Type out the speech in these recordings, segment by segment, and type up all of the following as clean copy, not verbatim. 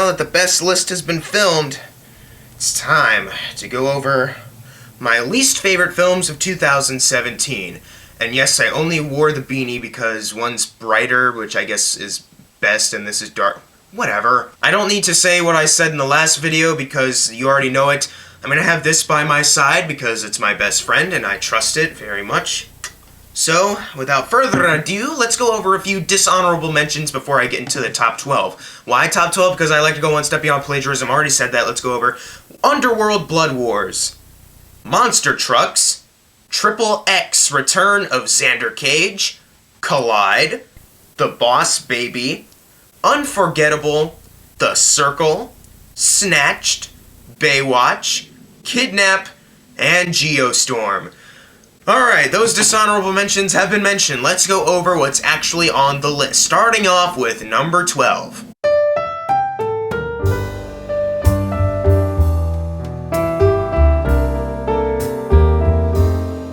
now that the best list has been filmed, it's time to go over my least favorite films of 2017. And yes, I only wore the beanie because one's brighter, which I guess is best, and this is dark. Whatever. I don't need to say what I said in the last video because you already know it. I'm gonna have this by my side because it's my best friend and I trust it very much. So, without further ado, let's go over a few dishonorable mentions before I get into the top 12. Why top 12? Because I like to go one step beyond plagiarism. I already said that. Let's go over Underworld Blood Wars, Monster Trucks, Triple X Return of Xander Cage, Collide, The Boss Baby, Unforgettable, The Circle, Snatched, Baywatch, Kidnap, and Geostorm. Alright, those dishonorable mentions have been mentioned. Let's go over what's actually on the list, starting off with number 12.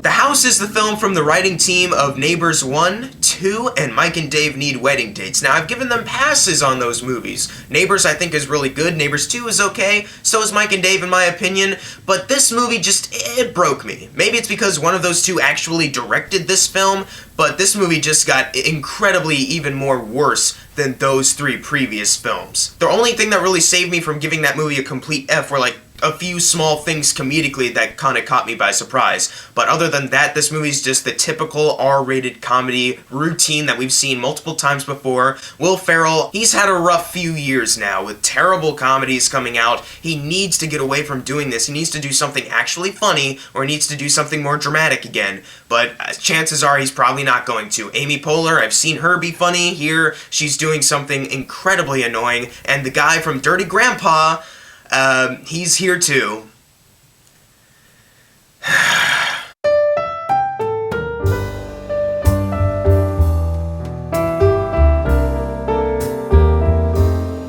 The House is the film from the writing team of Neighbors 1, 2, and Mike and Dave Need Wedding Dates. Now, I've given them passes on those movies. Neighbors, I think, is really good. Neighbors 2 is okay. So is Mike and Dave, in my opinion. But this movie it broke me. Maybe it's because one of those two actually directed this film, but this movie just got incredibly even more worse than those three previous films. The only thing that really saved me from giving that movie a complete F were, like, a few small things comedically that kind of caught me by surprise. But other than that, this movie's just the typical R-rated comedy routine that we've seen multiple times before. Will Ferrell, he's had a rough few years now with terrible comedies coming out. He needs to get away from doing this. He needs to do something actually funny, or he needs to do something more dramatic again. But chances are he's probably not going to. Amy Poehler, I've seen her be funny. Here, she's doing something incredibly annoying. And the guy from Dirty Grandpa, he's here too.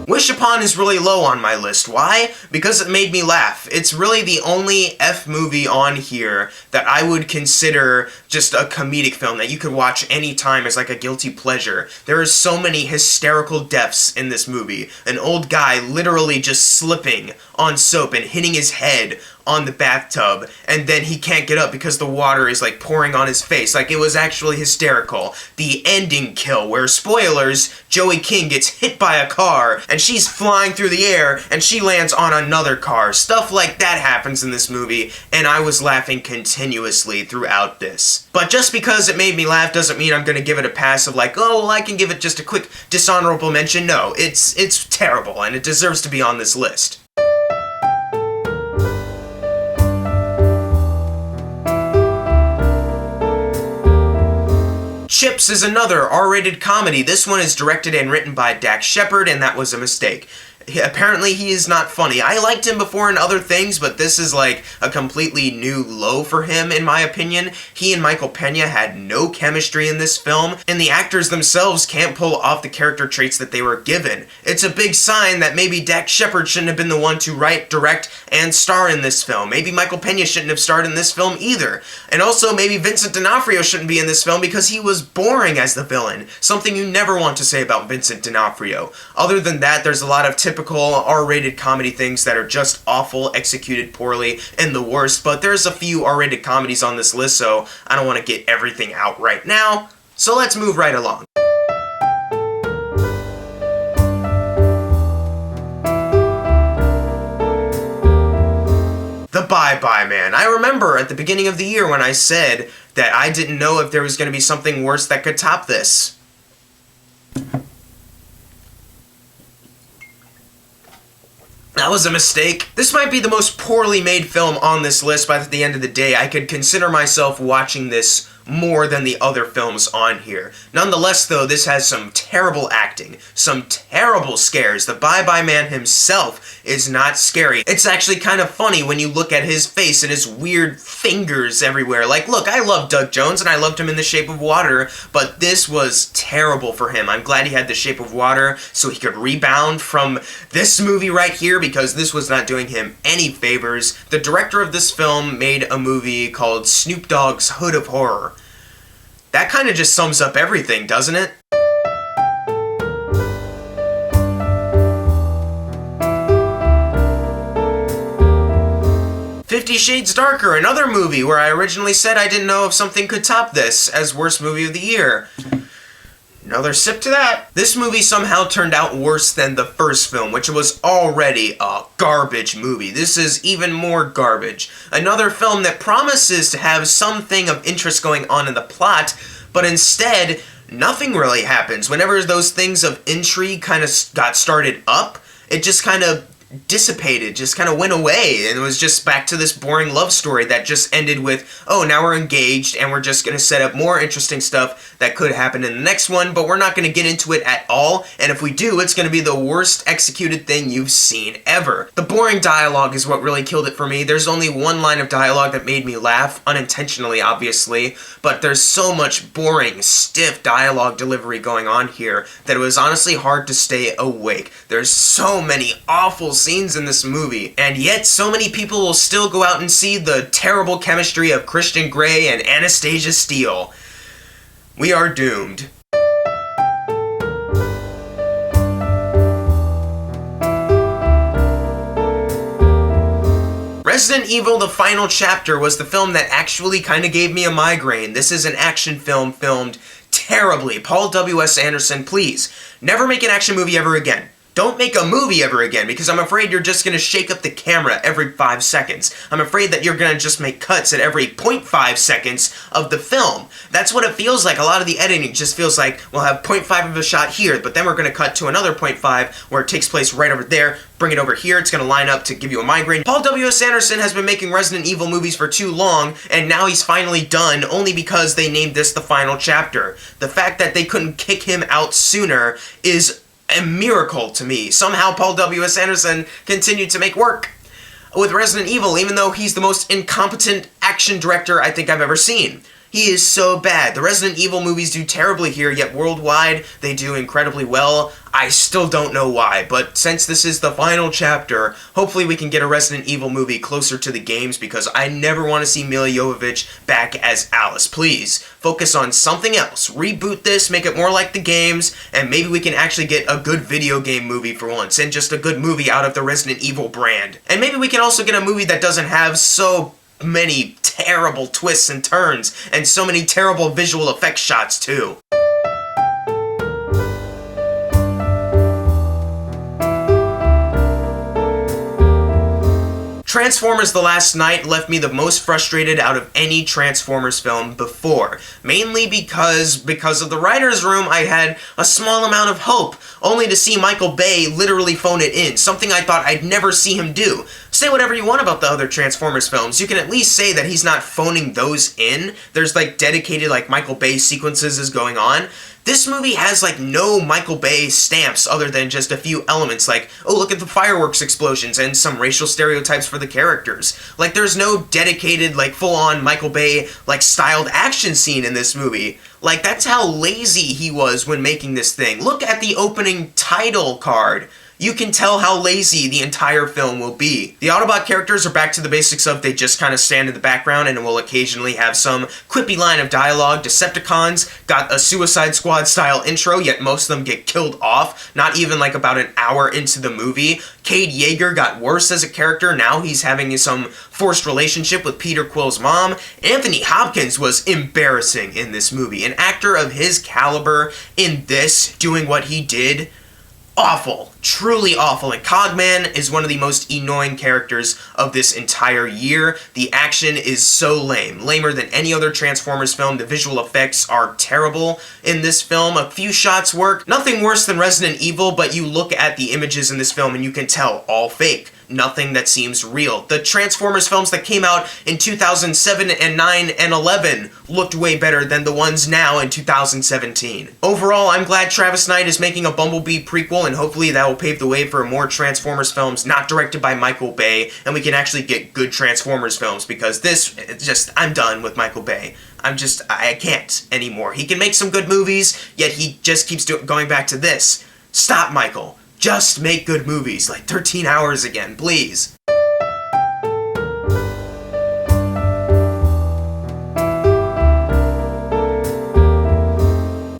Wish Upon is really low on my list. Why? Because it made me laugh. It's really the only F movie on here that I would consider just a comedic film that you could watch anytime as like a guilty pleasure. There are so many hysterical deaths in this movie. An old guy literally just slipping on soap and hitting his head on the bathtub, and then he can't get up because the water is like pouring on his face. Like, it was actually hysterical. The ending kill where, spoilers, Joey King gets hit by a car and she's flying through the air and she lands on another car. Stuff like that happens in this movie, and I was laughing continuously throughout this. But just because it made me laugh doesn't mean I'm gonna give it a pass of like, oh, well, I can give it just a quick dishonorable mention. No, it's terrible and it deserves to be on this list. Chips is another R-rated comedy. This one is directed and written by Dax Shepard, and that was a mistake. Apparently he is not funny. I liked him before in other things, but this is like a completely new low for him, in my opinion. He and Michael Pena had no chemistry in this film, and the actors themselves can't pull off the character traits that they were given. It's a big sign that maybe Dax Shepard shouldn't have been the one to write, direct, and star in this film. Maybe Michael Pena shouldn't have starred in this film either. And also maybe Vincent D'Onofrio shouldn't be in this film because he was boring as the villain. Something you never want to say about Vincent D'Onofrio. Other than that, there's a lot of typical R-rated comedy things that are just awful, executed poorly, and the worst, but there's a few R-rated comedies on this list, so I don't want to get everything out right now, so let's move right along. The Bye-Bye Man. I remember at the beginning of the year when I said that I didn't know if there was going to be something worse that could top this. That was a mistake. This might be the most poorly made film on this list, but at the end of the day, I could consider myself watching this more than the other films on here. Nonetheless, though, this has some terrible acting, some terrible scares. The Bye-Bye Man himself is not scary. It's actually kind of funny when you look at his face and his weird fingers everywhere. Like, look, I love Doug Jones, and I loved him in The Shape of Water, but this was terrible for him. I'm glad he had The Shape of Water so he could rebound from this movie right here, because this was not doing him any favors. The director of this film made a movie called Snoop Dogg's Hood of Horror. That kind of just sums up everything, doesn't it? 50 Shades Darker, another movie where I originally said I didn't know if something could top this as worst movie of the year. Another sip to that. This movie somehow turned out worse than the first film, which was already a garbage movie. This is even more garbage. Another film that promises to have something of interest going on in the plot, but instead, nothing really happens. Whenever those things of intrigue kind of got started up, it just kind of dissipated, just kind of went away, and it was just back to this boring love story that just ended with, oh, now we're engaged and we're just going to set up more interesting stuff that could happen in the next one, but we're not going to get into it at all, and if we do, it's going to be the worst executed thing you've seen ever. The boring dialogue is what really killed it for me. There's only one line of dialogue that made me laugh, unintentionally obviously, but there's so much boring, stiff dialogue delivery going on here that it was honestly hard to stay awake. There's so many awful scenes in this movie, and yet so many people will still go out and see the terrible chemistry of Christian Grey and Anastasia Steele. We are doomed. Resident Evil: The Final Chapter was the film that actually kind of gave me a migraine. This is an action film filmed terribly. Paul W.S. Anderson, please, never make an action movie ever again. Don't make a movie ever again, because I'm afraid you're just going to shake up the camera every 5 seconds. I'm afraid that you're going to just make cuts at every 0.5 seconds of the film. That's what it feels like. A lot of the editing just feels like, we'll have 0.5 of a shot here, but then we're going to cut to another 0.5 where it takes place right over there, bring it over here, it's going to line up to give you a migraine. Paul W.S. Anderson has been making Resident Evil movies for too long, and now he's finally done, only because they named this The Final Chapter. The fact that they couldn't kick him out sooner is a miracle to me. Somehow Paul W.S. Anderson continued to make work with Resident Evil, even though he's the most incompetent action director I think I've ever seen. He is so bad. The Resident Evil movies do terribly here, yet worldwide they do incredibly well. I still don't know why, but since this is the final chapter, hopefully we can get a Resident Evil movie closer to the games, because I never want to see Milla Jovovich back as Alice. Please, focus on something else. Reboot this, make it more like the games, and maybe we can actually get a good video game movie for once, and just a good movie out of the Resident Evil brand. And maybe we can also get a movie that doesn't have so many terrible twists and turns, and so many terrible visual effects shots too. Transformers: The Last Knight left me the most frustrated out of any Transformers film before. Mainly because of the writer's room, I had a small amount of hope, only to see Michael Bay literally phone it in, something I thought I'd never see him do. Say whatever you want about the other Transformers films, you can at least say that he's not phoning those in. There's like dedicated like Michael Bay sequences is going on. This movie has like no Michael Bay stamps other than just a few elements like, oh, look at the fireworks explosions and some racial stereotypes for the characters. Like, there's no dedicated like full-on Michael Bay like styled action scene in this movie. Like, that's how lazy he was when making this thing. Look at the opening title card. You can tell how lazy the entire film will be. The Autobot characters are back to the basics of they just kind of stand in the background and will occasionally have some quippy line of dialogue. Decepticons got a Suicide Squad style intro, yet most of them get killed off, not even like about an hour into the movie. Cade Yeager got worse as a character, now he's having some forced relationship with Peter Quill's mom. Anthony Hopkins was embarrassing in this movie. An actor of his caliber in this, doing what he did, awful. Truly awful. And Cogman is one of the most annoying characters of this entire year. The action is so lame. Lamer than any other Transformers film. The visual effects are terrible in this film. A few shots work. Nothing worse than Resident Evil, but you look at the images in this film and you can tell all fake. Nothing that seems real. The Transformers films that came out in 2007 and 9 and 11 looked way better than the ones now in 2017. Overall, I'm glad Travis Knight is making a Bumblebee prequel, and hopefully that will pave the way for more Transformers films not directed by Michael Bay, and we can actually get good Transformers films, because this, I'm done with Michael Bay. I can't anymore. He can make some good movies, yet he just keeps going back to this. Stop, Michael. Just make good movies, like 13 Hours again, please.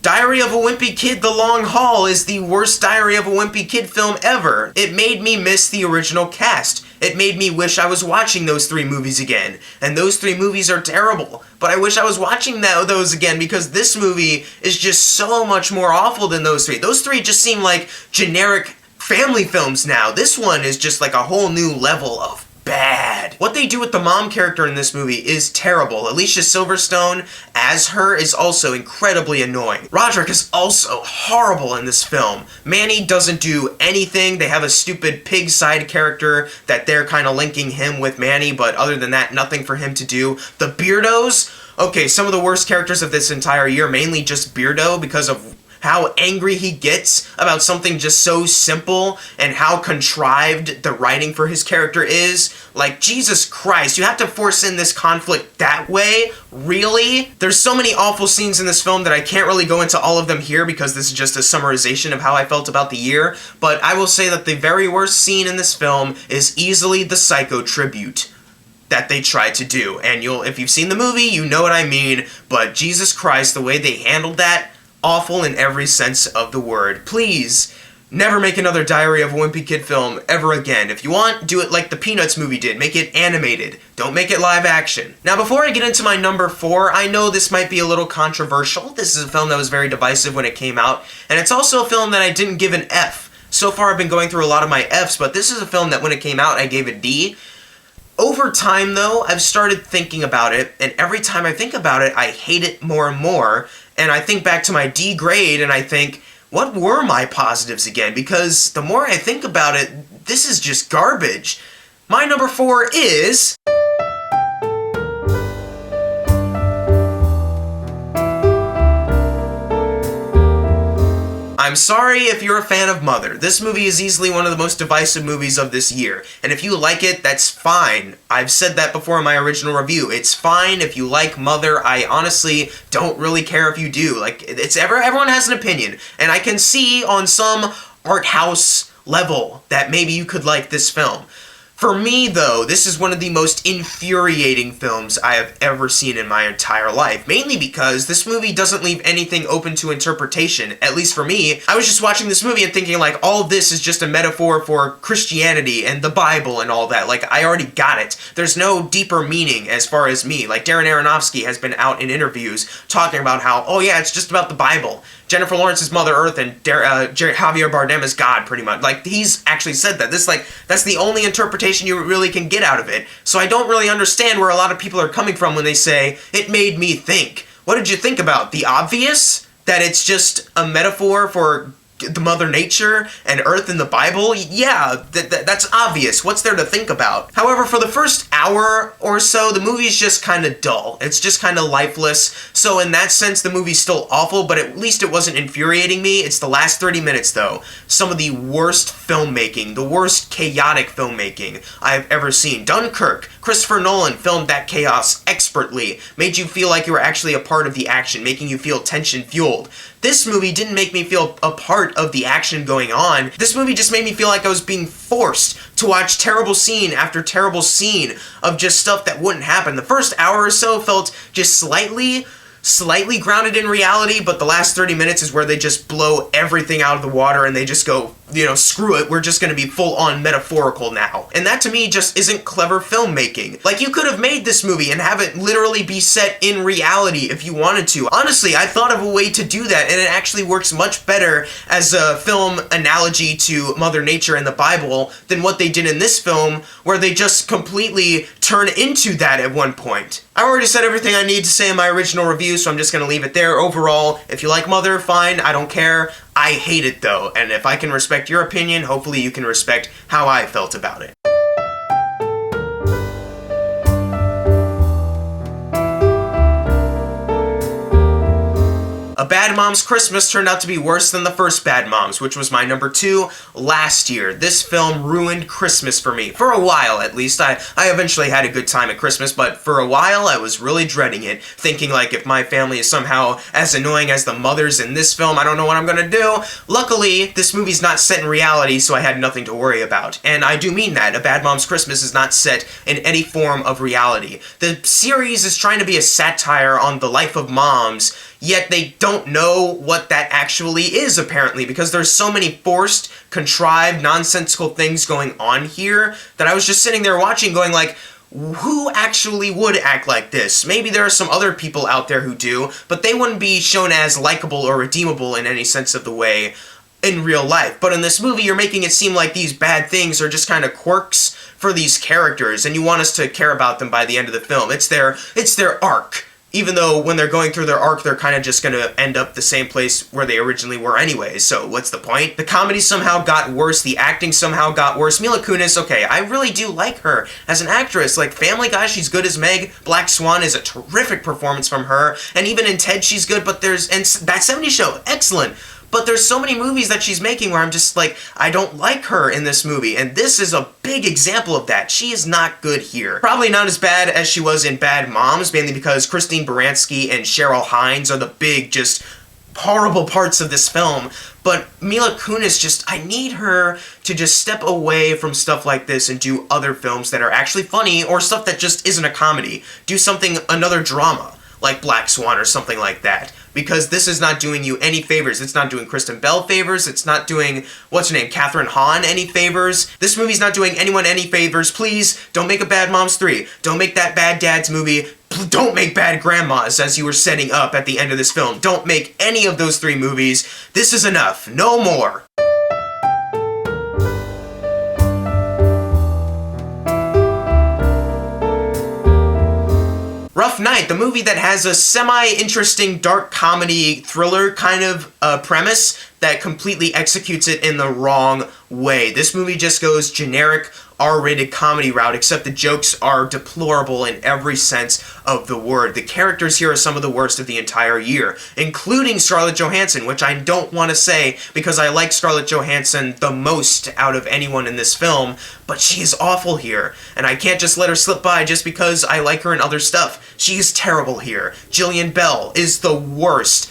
Diary of a Wimpy Wimpy Kid: The Long Haul is the worst Diary of a Wimpy Kid film ever. It made me miss the original cast. It made me wish I was watching those 3 movies again. And those 3 movies are terrible. But I wish I was watching those again because this movie is just so much more awful than those 3. Those 3 just seem like generic family films now. This one is just like a whole new level of bad. What they do with the mom character in this movie is terrible. Alicia Silverstone as her is also incredibly annoying. Roderick is also horrible in this film. Manny doesn't do anything. They have a stupid pig side character that they're kind of linking him with Manny, but other than that, nothing for him to do. The Beardos, okay, some of the worst characters of this entire year, mainly just Beardo because of how angry he gets about something just so simple and how contrived the writing for his character is. Like, Jesus Christ, you have to force in this conflict that way? Really? There's so many awful scenes in this film that I can't really go into all of them here because this is just a summarization of how I felt about the year, but I will say that the very worst scene in this film is easily the Psycho tribute that they tried to do. And if you've seen the movie, you know what I mean, but Jesus Christ, the way they handled that, awful in every sense of the word. Please, never make another Diary of a Wimpy Kid film ever again. If you want, do it like the Peanuts movie did. Make it animated. Don't make it live action. Now, before I get into my number 4, I know this might be a little controversial. This is a film that was very divisive when it came out, and it's also a film that I didn't give an F. So far, I've been going through a lot of my Fs, but this is a film that when it came out, I gave a D. Over time, though, I've started thinking about it, and every time I think about it, I hate it more and more. And I think back to my D grade, and I think, what were my positives again? Because the more I think about it, this is just garbage. My number 4 is... I'm sorry if you're a fan of Mother. This movie is easily one of the most divisive movies of this year. And if you like it, that's fine. I've said that before in my original review. It's fine if you like Mother. I honestly don't really care if you do. Like, everyone has an opinion. And I can see on some art house level that maybe you could like this film. For me, though, this is one of the most infuriating films I have ever seen in my entire life. Mainly because this movie doesn't leave anything open to interpretation. At least for me, I was just watching this movie and thinking, like, all of this is just a metaphor for Christianity and the Bible and all that. Like, I already got it. There's no deeper meaning as far as me. Like, Darren Aronofsky has been out in interviews talking about how, oh yeah, it's just about the Bible. Jennifer Lawrence is Mother Earth and Javier Bardem is God, pretty much. Like, he's actually said that. That's the only interpretation you really can get out of it. So I don't really understand where a lot of people are coming from when they say, it made me think. What did you think about? The obvious? That it's just a metaphor for the Mother Nature and Earth in the Bible? Yeah, that's obvious. What's there to think about? However, for the first hour or so, the movie's just kind of dull. It's just kind of lifeless. So in that sense, the movie's still awful, but at least it wasn't infuriating me. It's the last 30 minutes, though. Some of the worst filmmaking, the worst chaotic filmmaking I've ever seen. Dunkirk, Christopher Nolan filmed that chaos expertly, made you feel like you were actually a part of the action, making you feel tension-fueled. This movie didn't make me feel a part of the action going on. This movie just made me feel like I was being forced to watch terrible scene after terrible scene of just stuff that wouldn't happen. The first hour or so felt just slightly grounded in reality, but the last 30 minutes is where they just blow everything out of the water and they just go, screw it, we're just gonna be full-on metaphorical now. And that to me just isn't clever filmmaking. Like, you could have made this movie and have it literally be set in reality if you wanted to. Honestly, I thought of a way to do that, and it actually works much better as a film analogy to Mother Nature and the Bible than what they did in this film, where they just completely turn into that at one point. I already said everything I need to say in my original review, so I'm just gonna leave it there. Overall, if you like Mother, fine, I don't care. I hate it though, and if I can respect your opinion, hopefully you can respect how I felt about it. A Bad Moms Christmas turned out to be worse than the first Bad Moms, which was my number 2 last year. This film ruined Christmas for me. For a while, at least. I eventually had a good time at Christmas, but for a while I was really dreading it, thinking like if my family is somehow as annoying as the mothers in this film, I don't know what I'm gonna do. Luckily, this movie's not set in reality, so I had nothing to worry about. And I do mean that. A Bad Moms Christmas is not set in any form of reality. The series is trying to be a satire on the life of moms, yet they don't know what that actually is, apparently, because there's so many forced, contrived, nonsensical things going on here that I was just sitting there watching going like, who actually would act like this? Maybe there are some other people out there who do, but they wouldn't be shown as likable or redeemable in any sense of the way in real life. But in this movie, you're making it seem like these bad things are just kind of quirks for these characters, and you want us to care about them by the end of the film. It's their arc. Even though when they're going through their arc, they're kind of just going to end up the same place where they originally were anyways, so what's the point? The comedy somehow got worse, the acting somehow got worse. Mila Kunis, okay, I really do like her as an actress. Like, Family Guy, she's good as Meg. Black Swan is a terrific performance from her, and even in Ted, she's good, and That 70s Show, excellent. But there's so many movies that she's making where I'm just like, I don't like her in this movie, and this is a big example of that. She is not good here. Probably not as bad as she was in Bad Moms, mainly because Christine Baranski and Cheryl Hines are the big, just horrible parts of this film. But Mila Kunis, I need her to just step away from stuff like this and do other films that are actually funny, or stuff that just isn't a comedy. Do another drama, like Black Swan or something like that. Because this is not doing you any favors. It's not doing Kristen Bell favors. It's not doing, what's her name, Catherine Hahn any favors. This movie's not doing anyone any favors. Please, don't make a Bad Moms 3. Don't make that Bad Dads movie. Don't make Bad Grandmas, as you were setting up at the end of this film. Don't make any of those 3 movies. This is enough. No more. Rough Night, the movie that has a semi-interesting dark comedy thriller kind of premise that completely executes it in the wrong way. This movie just goes generic R-rated comedy route, except the jokes are deplorable in every sense of the word. The characters here are some of the worst of the entire year, including Scarlett Johansson, which I don't want to say because I like Scarlett Johansson the most out of anyone in this film, but she is awful here, and I can't just let her slip by just because I like her in other stuff. She is terrible here. Jillian Bell is the worst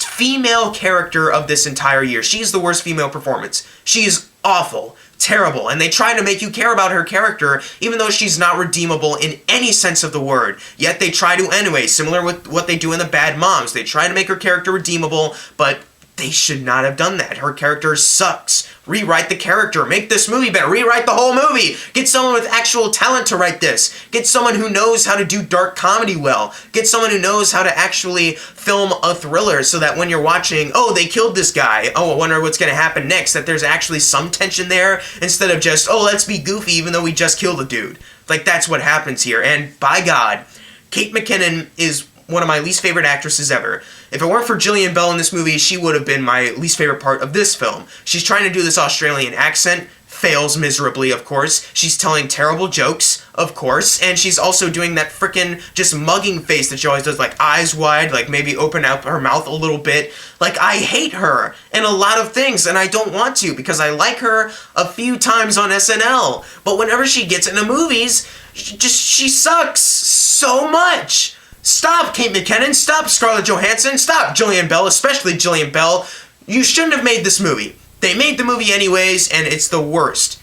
female character of this entire year. She's the worst female performance. She is awful. Terrible, and they try to make you care about her character even though she's not redeemable in any sense of the word, yet they try to anyway, similar with what they do in the Bad Moms. They try to make her character redeemable, but they should not have done that. Her character sucks. Rewrite the character. Make this movie better. Rewrite the whole movie. Get someone with actual talent to write this. Get someone who knows how to do dark comedy well. Get someone who knows how to actually film a thriller so that when you're watching, oh, they killed this guy. Oh, I wonder what's going to happen next. That there's actually some tension there instead of just, oh, let's be goofy even though we just killed a dude. Like, that's what happens here. And by God, Kate McKinnon is one of my least favorite actresses ever. If it weren't for Jillian Bell in this movie, she would have been my least favorite part of this film. She's trying to do this Australian accent, fails miserably, of course. She's telling terrible jokes, of course, and she's also doing that frickin' just mugging face that she always does, like eyes wide, like maybe open up her mouth a little bit. Like, I hate her in a lot of things, and I don't want to, because I like her a few times on SNL. But whenever she gets into movies, she sucks so much. Stop, Kate McKinnon. Stop, Scarlett Johansson. Stop, Jillian Bell, especially Jillian Bell. You shouldn't have made this movie. They made the movie anyways, and it's the worst.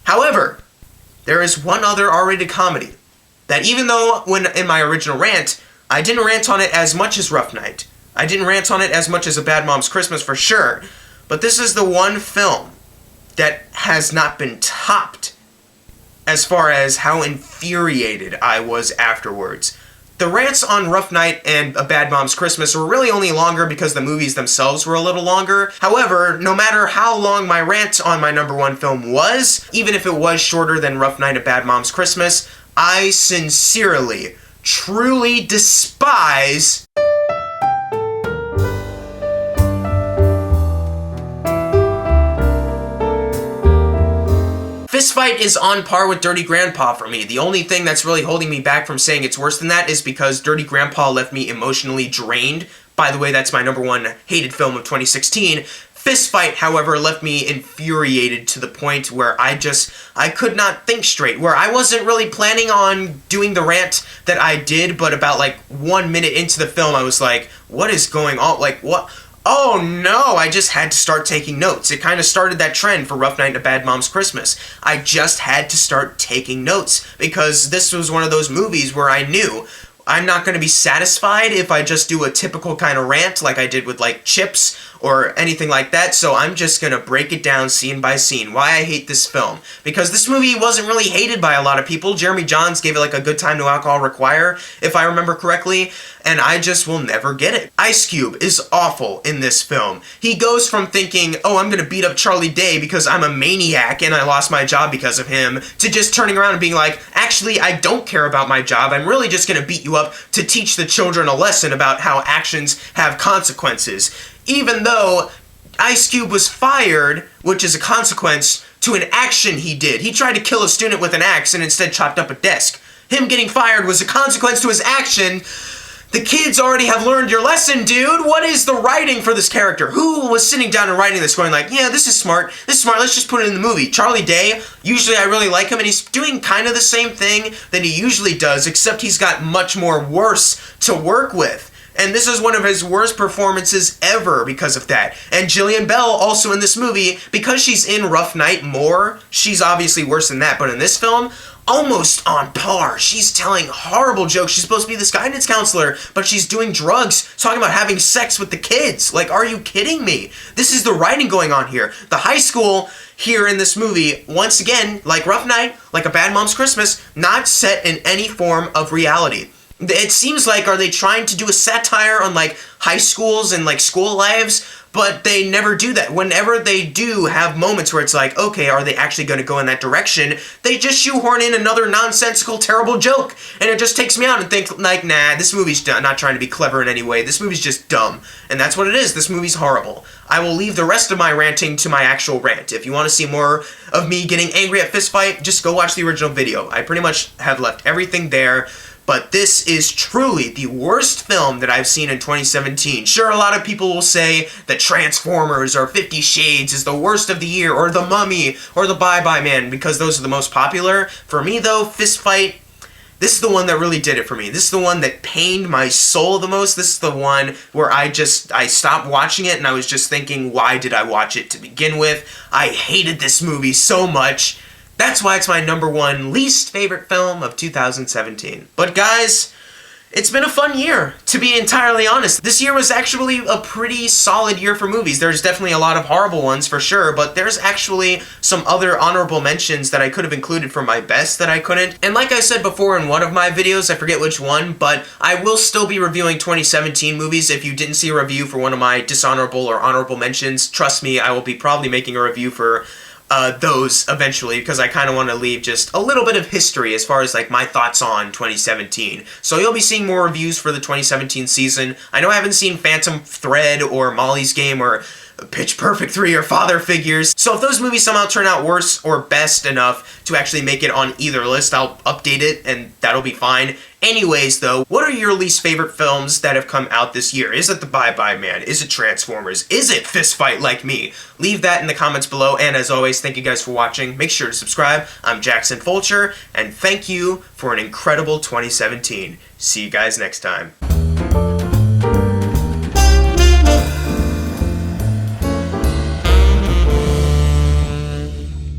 However, there is one other R-rated comedy that even though when in my original rant, I didn't rant on it as much as Rough Night. I didn't rant on it as much as A Bad Mom's Christmas for sure. But this is the one film that has not been topped as far as how infuriated I was afterwards. The rants on Rough Night and A Bad Mom's Christmas were really only longer because the movies themselves were a little longer. However, no matter how long my rant on my number one film was, even if it was shorter than Rough Night, A Bad Mom's Christmas, I sincerely, truly despise Fistfight is on par with Dirty Grandpa for me. The only thing that's really holding me back from saying it's worse than that is because Dirty Grandpa left me emotionally drained. By the way, that's my number one hated film of 2016. Fistfight, however, left me infuriated to the point where I could not think straight, where I wasn't really planning on doing the rant that I did, but about like 1 minute into the film, I was like, what is going on? Like, what? Oh no, I just had to start taking notes. It kind of started that trend for Rough Night and A Bad Mom's Christmas. I just had to start taking notes because this was one of those movies where I knew I'm not going to be satisfied if I just do a typical kind of rant like I did with like Chips or anything like that, so I'm just going to break it down scene by scene why I hate this film. Because this movie wasn't really hated by a lot of people. Jeremy Jahns gave it like a Good Time No Alcohol Require, if I remember correctly, and I just will never get it. Ice Cube is awful in this film. He goes from thinking, oh, I'm going to beat up Charlie Day because I'm a maniac and I lost my job because of him, to just turning around and being like, actually, I don't care about my job. I'm really just going to beat you up to teach the children a lesson about how actions have consequences. Even though Ice Cube was fired, which is a consequence to an action he did. He tried to kill a student with an axe and instead chopped up a desk. Him getting fired was a consequence to his action. The kids already have learned your lesson, dude. What is the writing for this character? Who was sitting down and writing this going like, yeah, this is smart, let's just put it in the movie. Charlie Day, usually I really like him, and he's doing kind of the same thing that he usually does, except he's got much more worse to work with. And this is one of his worst performances ever because of that. And Jillian Bell, also in this movie, because she's in Rough Night more, she's obviously worse than that, but in this film, almost on par. She's telling horrible jokes. She's supposed to be this guidance counselor, but she's doing drugs, talking about having sex with the kids. Like, are you kidding me? This is the writing going on here. The high school here in this movie, once again, like Rough Night, like A Bad Mom's Christmas, not set in any form of reality. It seems like, are they trying to do a satire on like high schools and like school lives? But they never do that. Whenever they do have moments where it's like, okay, are they actually going to go in that direction? They just shoehorn in another nonsensical, terrible joke. And it just takes me out and think like, nah, this movie's not trying to be clever in any way. This movie's just dumb. And that's what it is. This movie's horrible. I will leave the rest of my ranting to my actual rant. If you want to see more of me getting angry at Fistfight, just go watch the original video. I pretty much have left everything there. But this is truly the worst film that I've seen in 2017. Sure, a lot of people will say that Transformers or 50 Shades is the worst of the year, or The Mummy, or The Bye-Bye Man, because those are the most popular. For me, though, Fistfight, this is the one that really did it for me. This is the one that pained my soul the most. This is the one where I stopped watching it and I was just thinking, why did I watch it to begin with? I hated this movie so much. That's why it's my #1 least favorite film of 2017. But guys, it's been a fun year, to be entirely honest. This year was actually a pretty solid year for movies. There's definitely a lot of horrible ones for sure, but there's actually some other honorable mentions that I could have included for my best that I couldn't. And like I said before in one of my videos, I forget which one, but I will still be reviewing 2017 movies. If you didn't see a review for one of my dishonorable or honorable mentions, trust me, I will be probably making a review for those eventually, because I kind of want to leave just a little bit of history as far as like my thoughts on 2017. So you'll be seeing more reviews for the 2017 season. I know I haven't seen Phantom Thread or Molly's Game or Pitch Perfect 3 or Father Figures. So if those movies somehow turn out worse or best enough to actually make it on either list, I'll update it and that'll be fine. Anyways though, what are your least favorite films that have come out this year? Is it The Bye-Bye Man? Is it Transformers? Is it Fistfight Like Me? Leave that in the comments below, and as always, thank you guys for watching. Make sure to subscribe. I'm Jackson Fulcher, and thank you for an incredible 2017. See you guys next time.